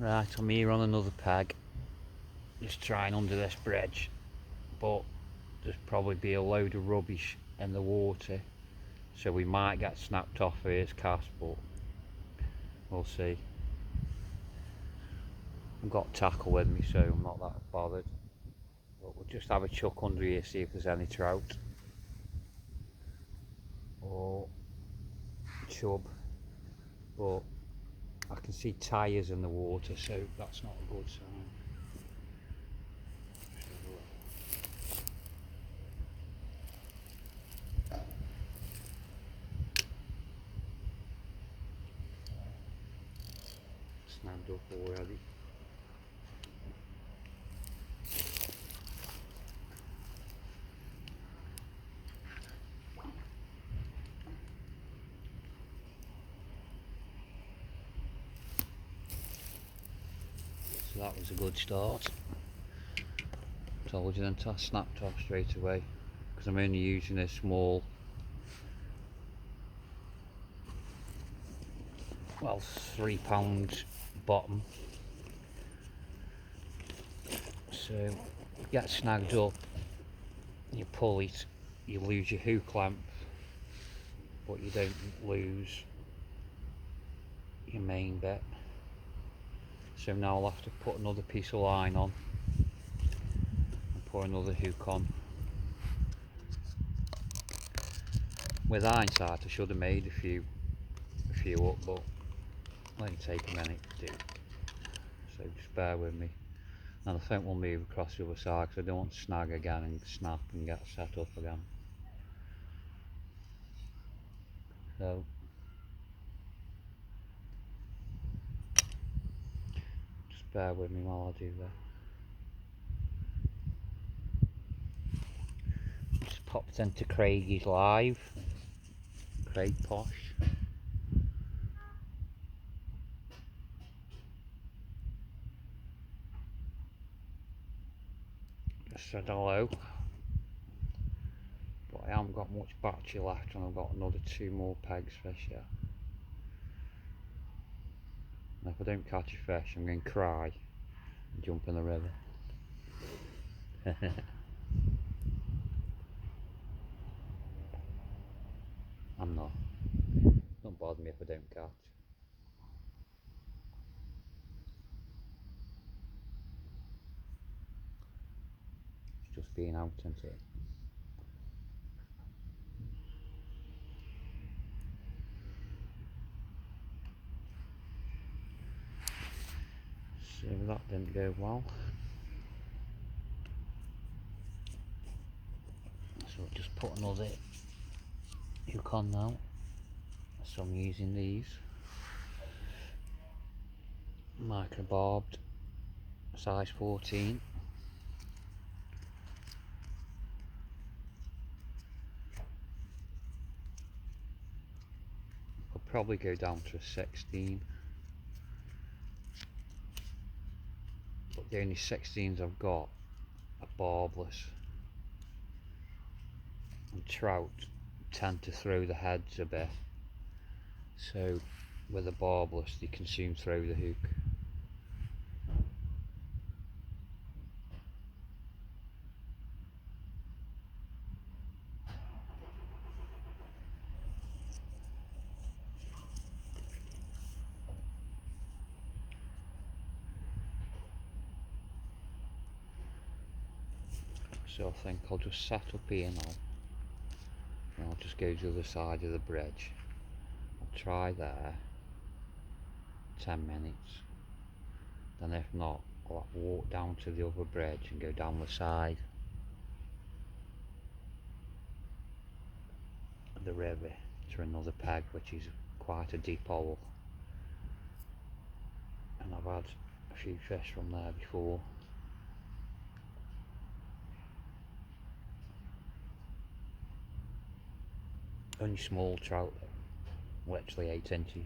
Right, I'm here on another peg, just trying under this bridge, but there's probably be a load of rubbish in the water, so we might get snapped off of his cast, but we'll see. I've got tackle with me, so I'm not that bothered. But we'll just have a chuck under here, see if there's any trout or chub. But I can see tyres in the water, so that's not a good sign. Snapped up already. So that was a good start. Told you then, I snapped off straight away because I'm only using a small, well, £3 bottom. So you get snagged up, you pull it, you lose your hook clamp, but you don't lose your main bit. So now I'll have to put another piece of line on and put another hook on. With hindsight, I should have made a few up, but let it take a minute to do. So just bear with me. And I think we'll move across the other side because I don't want to snag again and snap and get set up again. So just bear with me while I do that. Just popped into Craigie's live. Craig Posh. Just said hello. But I haven't got much battery left and I've got another 2 more pegs fish yet. And if I don't catch a fish, I'm going to cry and jump in the river. I'm not. Don't bother me if I don't catch. It's just being out, isn't it? So that didn't go well. So I'll just put another hook on now. So I'm using these micro barbed size 14. I'll probably go down to a 16, but the only 16s I've got are barbless, and trout tend to throw the heads a bit, so with a barbless they can soon throw the hook. So I think I'll just set up here now and I'll just go to the other side of the bridge. I'll try there 10 minutes, then if not I'll have to walk down to the other bridge and go down the side of the river to another peg, which is quite a deep hole, and I've had a few fish from there before. Only small trout though, literally 8 inches.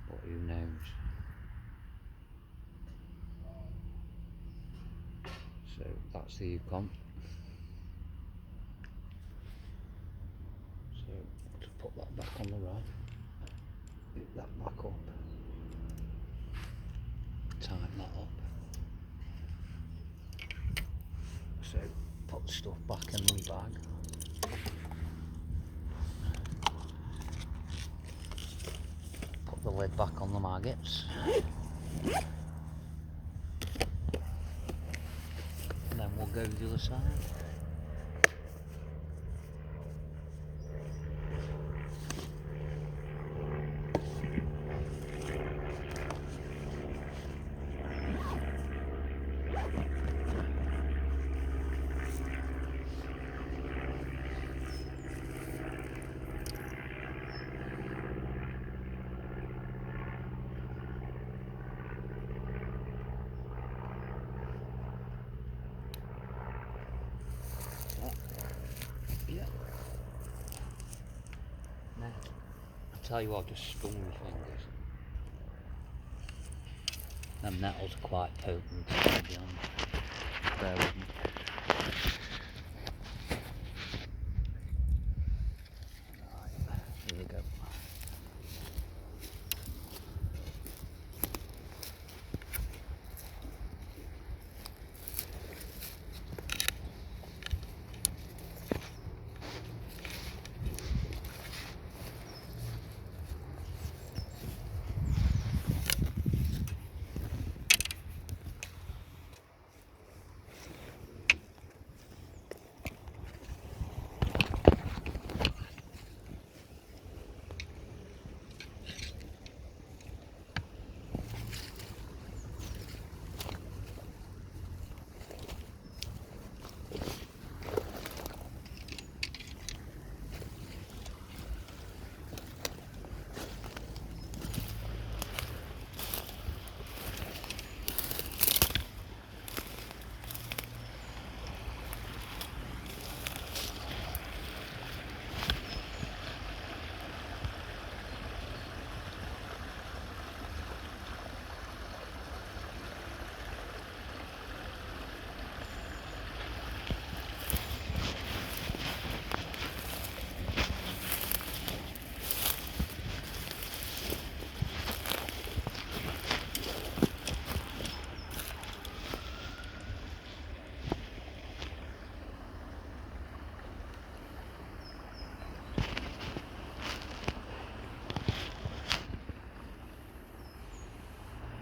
But who knows? So that's the Yukon. So on the rod, pick that back up, tighten that up. So put stuff back in the bag. Put the lid back on the maggots. And then we'll go to the other side. Yeah. Now, I tell you what, just stung my fingers. Them nettles are quite potent, to be honest. Bear with me. Right, here we go.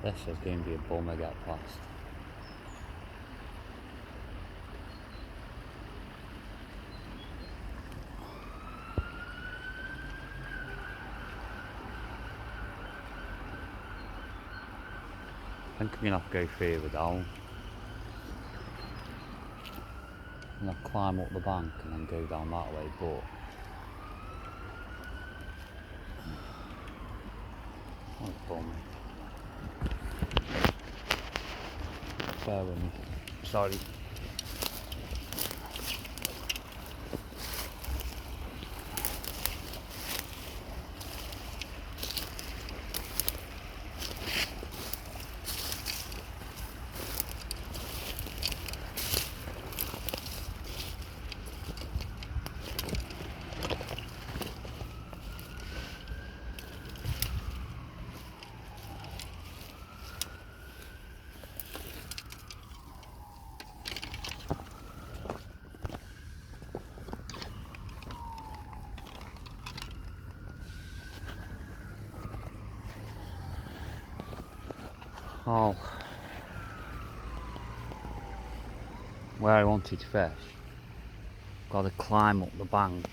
This is going to be a bummer get past. I think I'm going to have to go further down. And I'll climb up the bank and then go down that way, but what a bummer. Bear with me. Sorry. Oh, where I wanted to fish, got to climb up the bank,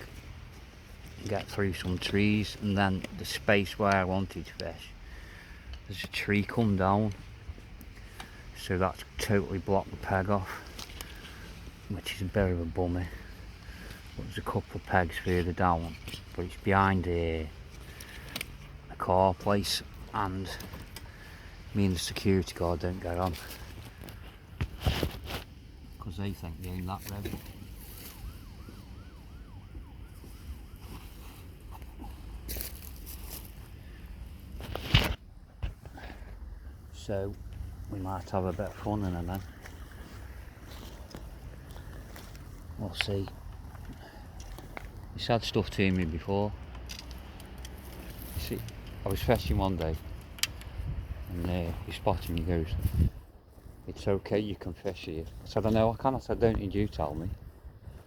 get through some trees, and then the space where I wanted to fish, there's a tree come down, so that's totally blocked the peg off, which is a bit of a bummer. But there's a couple of pegs further down, but it's behind a car place, and me and the security guard don't get on because they think they own that road. So we might have a bit of fun in a minute. We'll see. He's had stuff to me before. I was fishing one day, and he spotted me. He goes, "It's okay, you can fish here." I said, "I know I can." I said, "Don't need you tell me."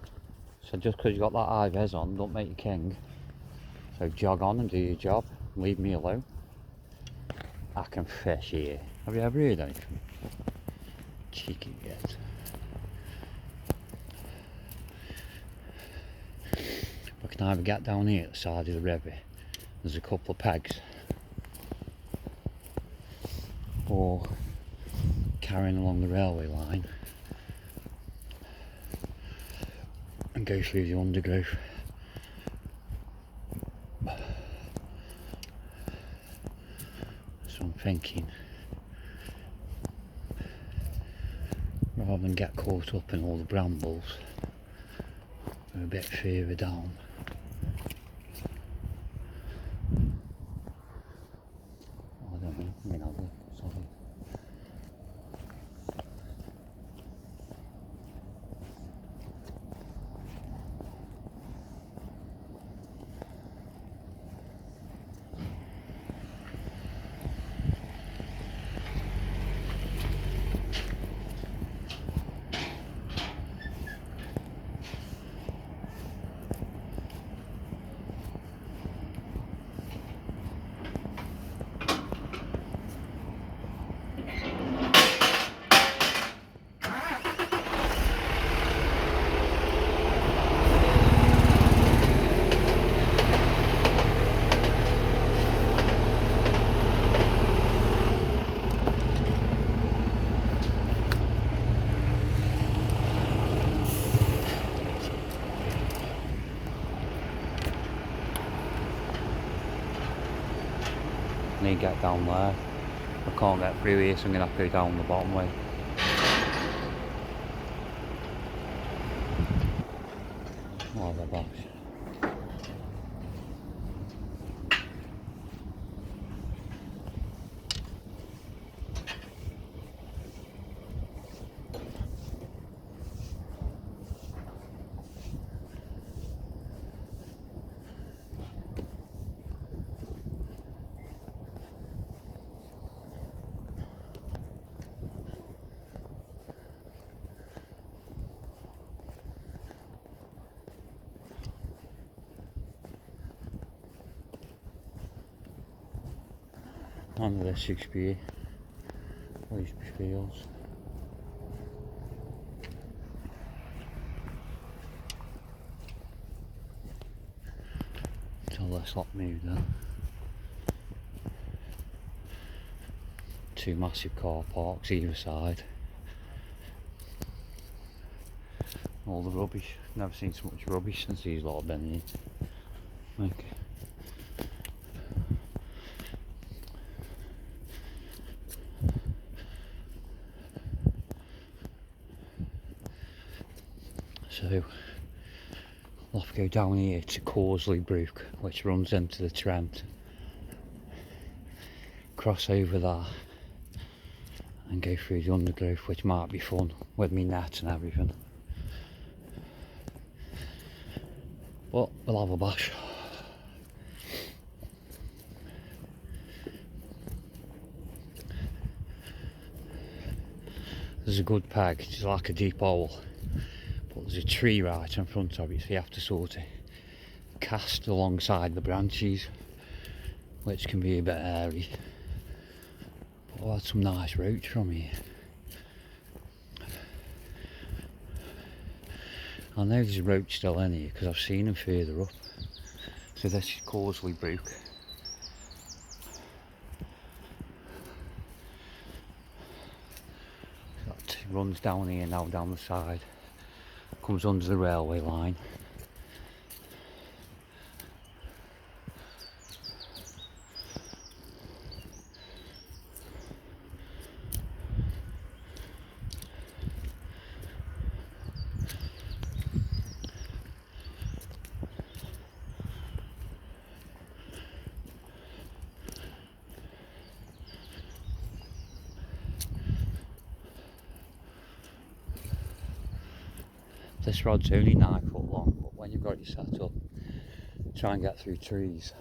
I said, "Just because you got that high vis on, don't make you king. So jog on and do your job. Leave me alone. I can fish here." Have you ever heard anything? Cheeky git. We can either get down here at the side of the river, there's a couple of pegs, or carrying along the railway line and go through the undergrowth. So I'm thinking, rather than get caught up in all the brambles, we're a bit further down. I don't know, I mean, I'll go, sorry. I need to get down there. I can't get through here, so I'm going to have to go down the bottom way. Oh, the box. None of this used to be, all used to be fields. Until this lot moved in. Two massive car parks either side. All the rubbish. Never seen so much rubbish since these lot have been here. Like, so we'll have to go down here to Causley Brook, which runs into the Trent. Cross over that and go through the undergrowth, which might be fun with me net and everything. But we'll have a bash. There's a good peg, it's like a deep hole, but there's a tree right in front of it, so you have to sort of cast alongside the branches, which can be a bit hairy. But I've had some nice roach from here. I know there's a roach still in here because I've seen them further up. So this is Causley Brook. That runs down here now, down the side, comes under the railway line. This rod's only 9 foot long, but when you've got it set up, try and get through trees.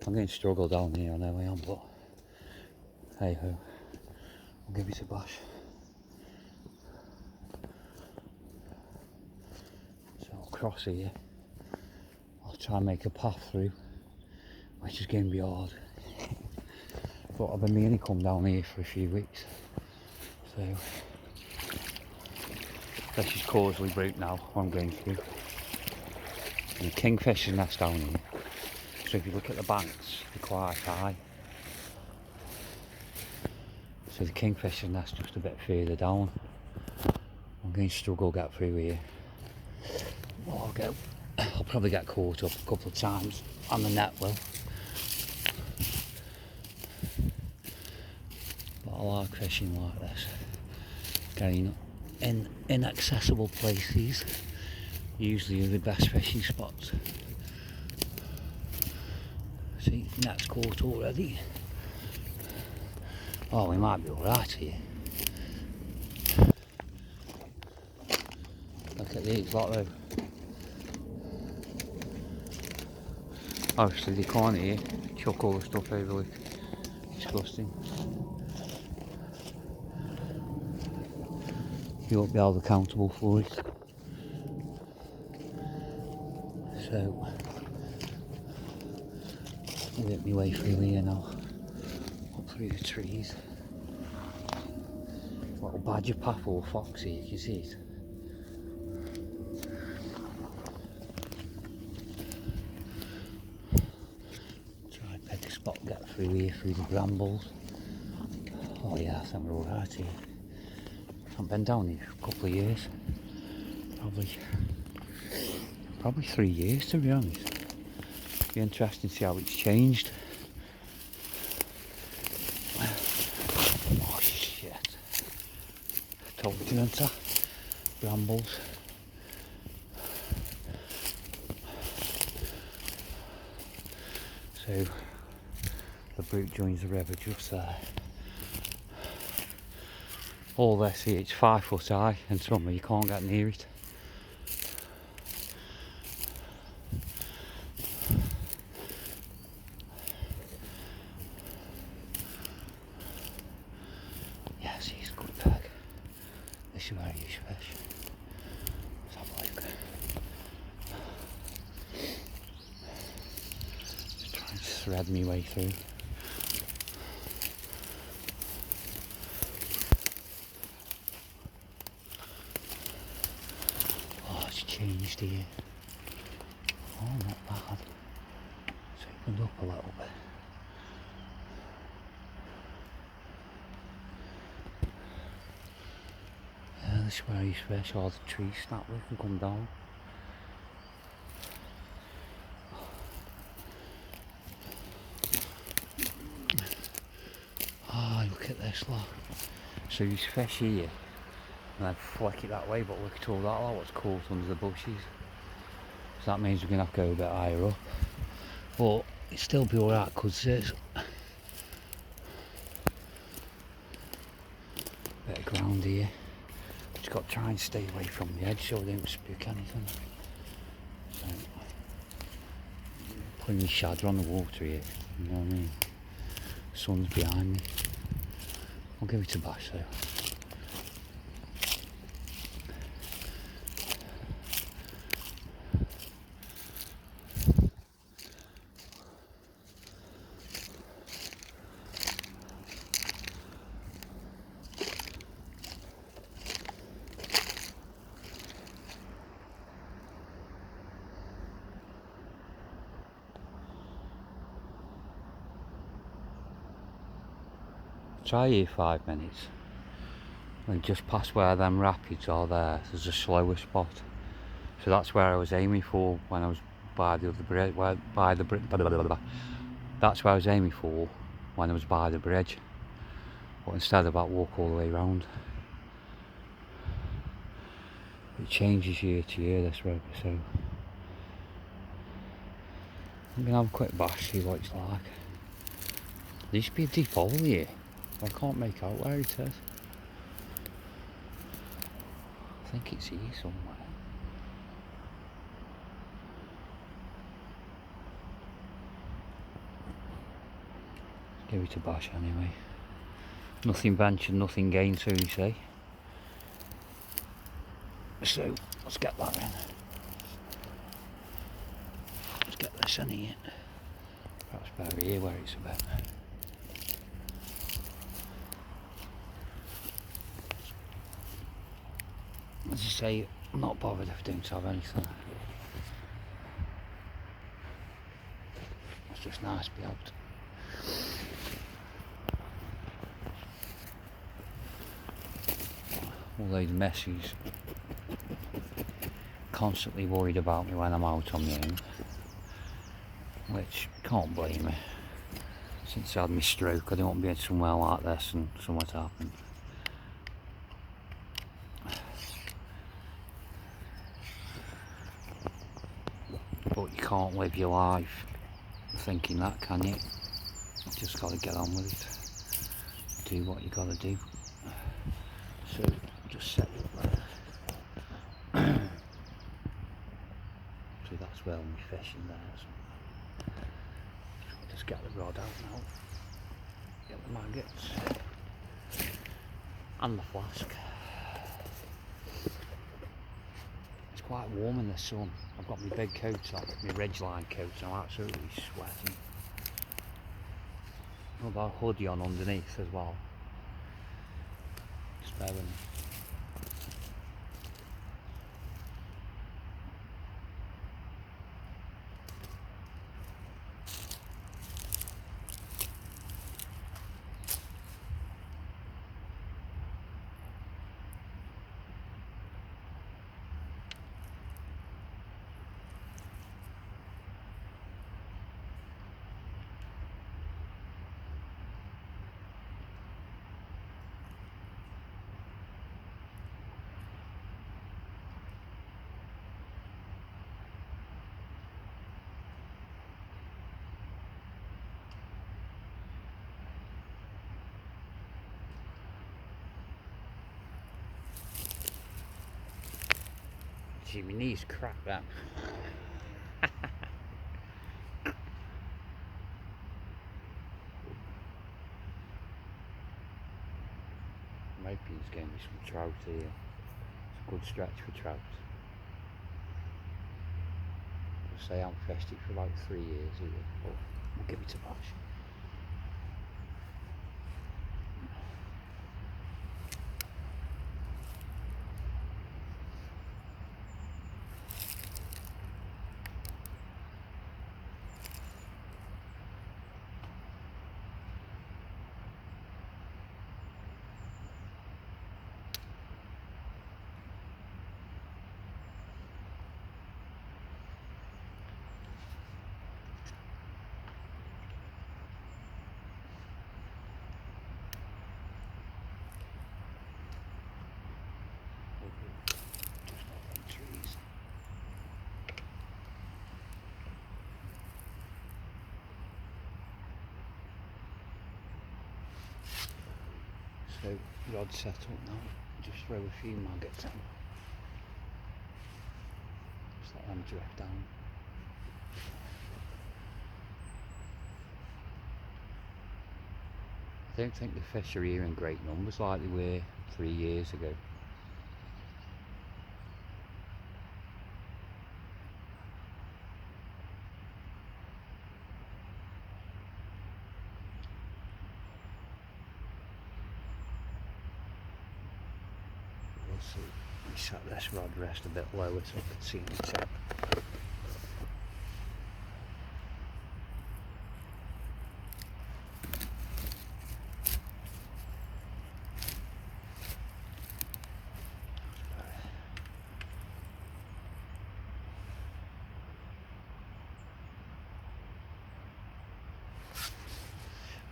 I'm going to struggle down here, I know I am, but hey ho, I'll give it a bash. So I'll cross here, I'll try and make a path through, which is going to be hard. But I've been meaning to come down here for a few weeks. So this is Causley Brook now, what I'm going through. And the kingfisher's nest down here. So if you look at the banks, they're quite high. So the kingfisher's nest just a bit further down. I'm going to struggle to get through here. Well, I'll probably get caught up a couple of times on the net will. But I like fishing like this. Getting in inaccessible places usually are the best fishing spots. See, net's caught already. Oh, we might be alright here. Look at these lot though. Obviously they can't here chuck all the stuff over, look. Disgusting. You won't be held accountable for it. So I'll work my way through here now. Up through the trees. Little badger path or fox here, you can see it. Try and pick a spot, get through here, through the brambles. Oh yeah, I think we're alright here. I've been down here for a couple of years. Probably 3 years to be honest. Be interesting to see how it's changed. Oh shit. I told you, didn't I? Brambles. So the brook joins the river just there. All this here, it's 5 foot high and summer you can't get near it. Yes, he's a good peg. This is where he used to fish. Let's have a look. Just try and thread my way through. Changed here. Oh, not bad. It's opened up a little bit. Yeah, this is where I used to fish. All the trees snap with and come down. Ah, look at this lot. So you fish here and then flick it that way, but look at all that lot what's caught under the bushes. So that means we're going to have to go a bit higher up. But it'll still be alright because there's a bit of ground here. Just got to try and stay away from the edge so I don't spook anything. So, putting my shadow on the water here, you know what I mean? Sun's behind me. I'll give it a bash though. Try here 5 minutes. And just past where them rapids are there's a slower spot. So that's where I was aiming for when I was by the other bridge. That's where I was aiming for when I was by the bridge. But instead of that, walk all the way around. It changes year to year, this river, so I'm gonna have a quick bash, see what it's like. There used to be a deep hole here. I can't make out where it is. I think it's here somewhere. Give it a bash anyway. Nothing ventured, nothing gained, so you say. So let's get that in. Let's get this in here. Perhaps better here where it's a bit. As I say, I'm not bothered if I don't have anything. It's just nice to be able to. All those messies constantly worried about me when I'm out on my own, which can't blame me. Since I had my stroke, I don't want to be somewhere like this and something's happened. But you can't live your life thinking that, can you? You just got to get on with it. Do what you got to do. So just set it up there. So that's where I'm fishing there. So just get the rod out now. Get the maggots and the flask. It's quite warm in the sun. I've got my big coat on, my Ridgeline coat, and I'm absolutely sweating. I've got a hoodie on underneath as well. Just bear with me. Gee, my knees crack that. I'm hoping there's going to be some trout here. It's a good stretch for trout. I'll say I haven't fished it for about 3 years here, but we'll give it a bash. So rod set up now, just throw a few maggots in. Just let them drift down. I don't think the fish are here in great numbers like they were 3 years ago. We'll see. Let me set this rod rest a bit lower so I can see the tip.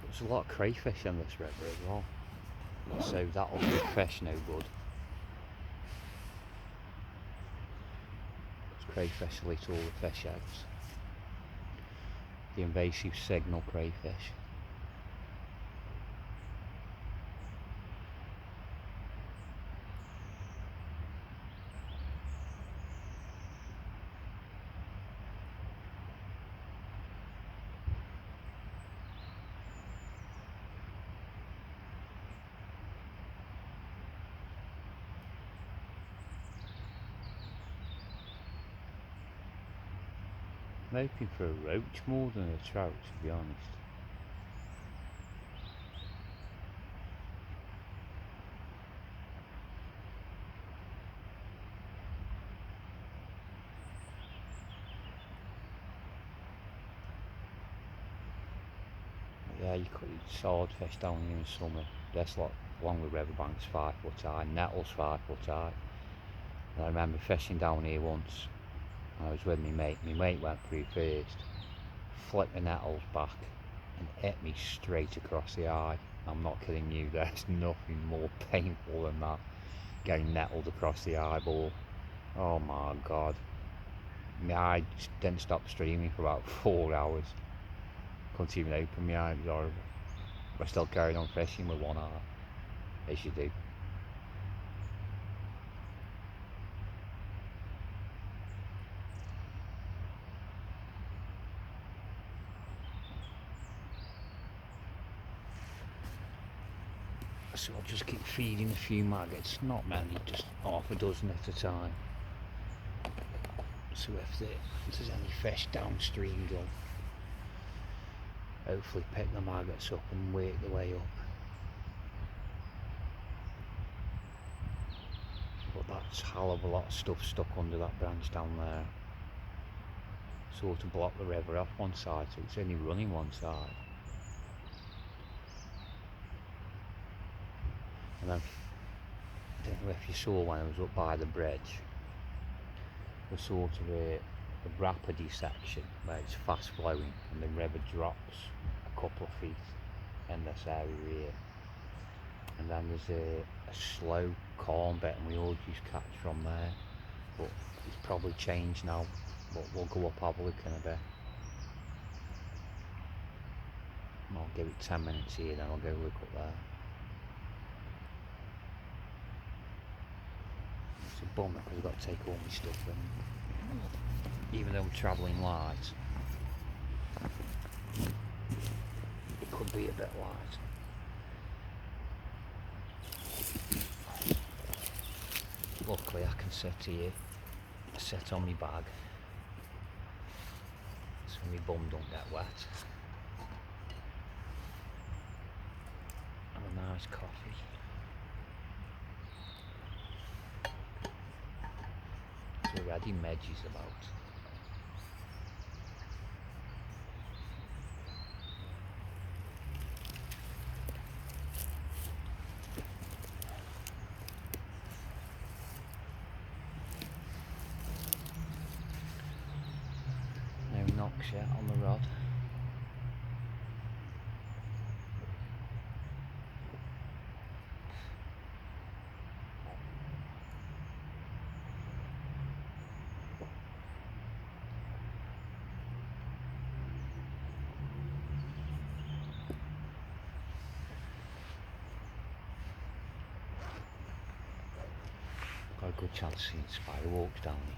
There's a lot of crayfish in this river as well, so that'll be fish no good. Crayfish will eat all the fish eggs. The invasive signal crayfish. I'm hoping for a roach more than a trout, to be honest. Yeah, you could eat swordfish down here in summer. That's like along the riverbanks 5 foot high, nettles 5 foot high. And I remember fishing down here once. I was with my mate. My mate went through first, flicked the nettles back, and hit me straight across the eye. I'm not kidding you. There's nothing more painful than that. Getting nettled across the eyeball. Oh my god. My eye just didn't stop streaming for about 4 hours. Couldn't even open my eye, it was horrible. But I still carried on fishing with one eye, as you do. So I'll just keep feeding a few maggots, not many, just half a dozen at a time. So if there's any fish downstream, they'll hopefully pick the maggots up and work their way up. But that's a hell of a lot of stuff stuck under that branch down there. Sort of block the river off one side, so it's only running one side. And then, I don't know if you saw when I was up by the bridge, the sort of a rapidy section where it's fast flowing and the river drops a couple of feet in this area here. And then there's a slow, calm bit and we always catch from there. But it's probably changed now, but we'll go up, have a look in a bit. And I'll give it 10 minutes here, then I'll go look up there. It's a bummer because I've got to take all my stuff with me. Even though I'm travelling light, it could be a bit light. Luckily I can sit here, sit on my bag, so my bum don't get wet. Have a nice coffee. There's already medgies about. No knocks yet on the rod. Got a good chance of seeing spiderwalks down here.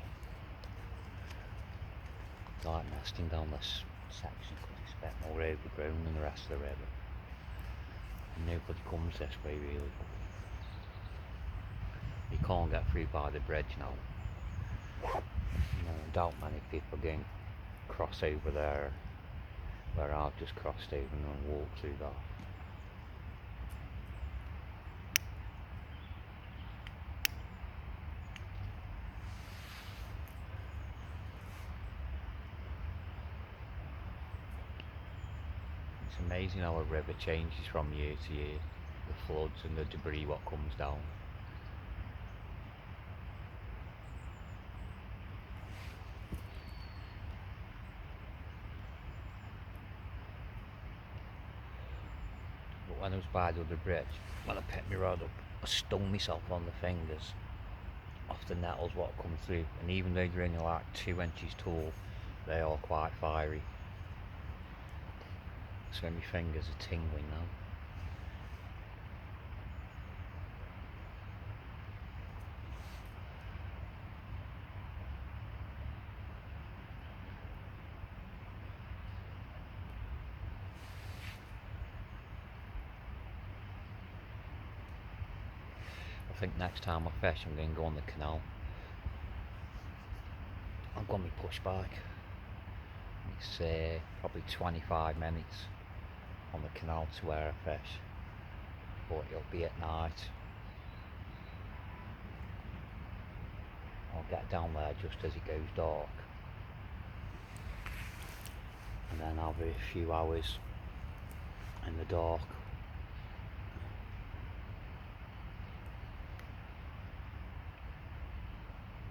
I like nesting down this section because it's a bit more overgrown than the rest of the river. And nobody comes this way really. You can't get through by the bridge now. I doubt many people are going to cross over there where I've just crossed over and walk through that. It's amazing how a river changes from year to year, the floods and the debris what comes down. But when I was by the other bridge, when I picked my rod up, I stung myself on the fingers off the nettles what come through, and even though they're only like 2 inches tall, they are quite fiery. So my fingers are tingling now. I think next time I fish I'm going to go on the canal. I've got my push bike. It's probably 25 minutes on the canal to where I fish, but it'll be at night. I'll get down there just as it goes dark, and then I'll be a few hours in the dark.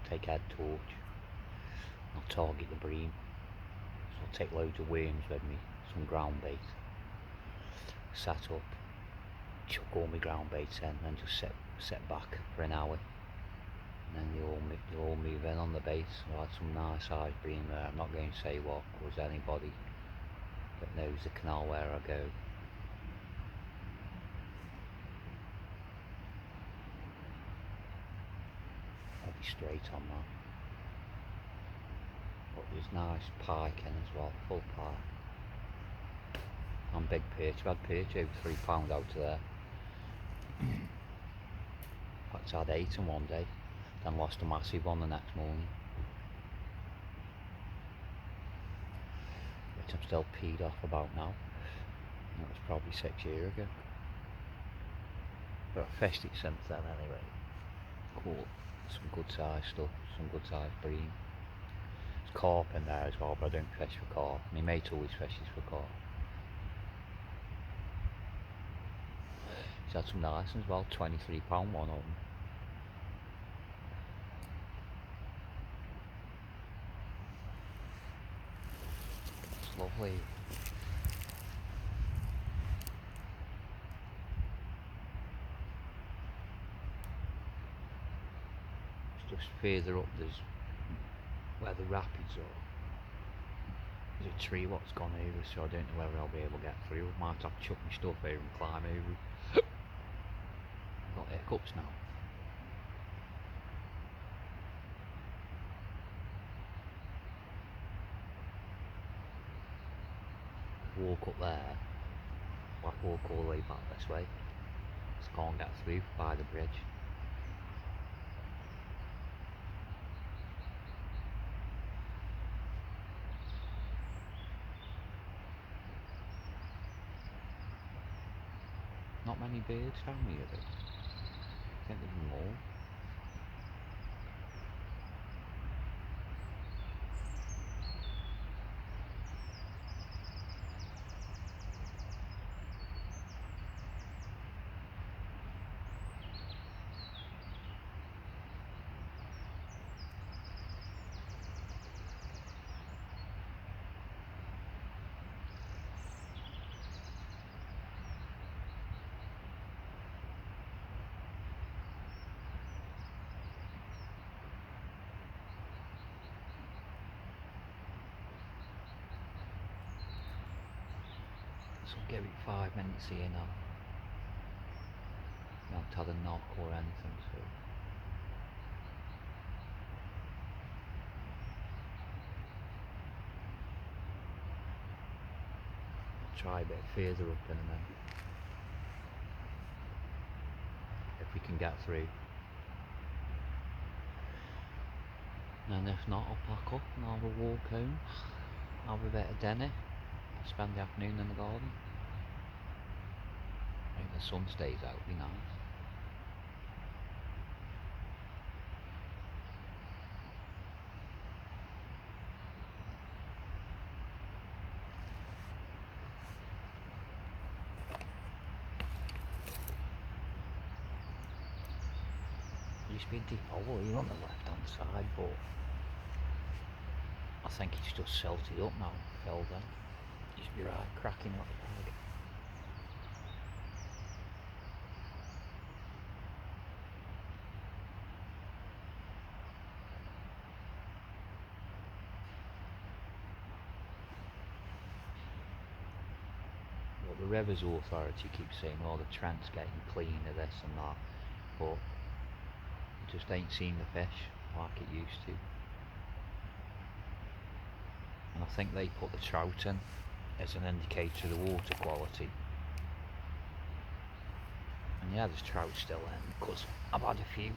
Take head torch, I'll target the bream, so I'll take loads of worms with me, some ground bait, set up, chuck all my ground baits in, and just sit back for an hour, and then you'll all move in on the bait. I had some nice sized bream there. I'm not going to say what, because anybody that knows the canal where I go. I'll be straight on that. But there's nice pike in as well, full pike. And big perch. I've had perch over £3 out of there. In fact, I had 8 in one day, then lost a massive one the next morning, which I'm still peed off about now. That was probably 6 years ago. But I fished it since then anyway. Caught some good sized stuff, some good sized bream. There's carp in there as well, but I don't fish for carp. My mate always fishes for carp. He's had some nice ones as well, £23 one of them. It's lovely. It's just further up, there's where the rapids are. There's a tree what's gone over, so I don't know whether I'll be able to get through. I might have to chuck my stuff over and climb over. I've got hiccups now. Walk up there, I walk all the way back this way. Just can't get through by the bridge. Not many birds down here though. I think there's more. So I'll give it 5 minutes here now. You haven't had a knock or anything, so I'll try a bit further up in a minute. If we can get through. And if not, I'll pack up and I'll have a walk home. Have a bit of dinner. Spend the afternoon in the garden. Maybe the sun stays out, it'd be nice. There used to be a deep hole here on the left hand side, but I think it's just silted up now, filled in. Used to be right cracking up bag. Well, the Rivers Authority keeps saying, oh, the Trent's getting cleaner, this and that, but it just ain't seen the fish like it used to. And I think they put the trout in as an indicator of the water quality. And yeah, there's trout still in, because I've had a few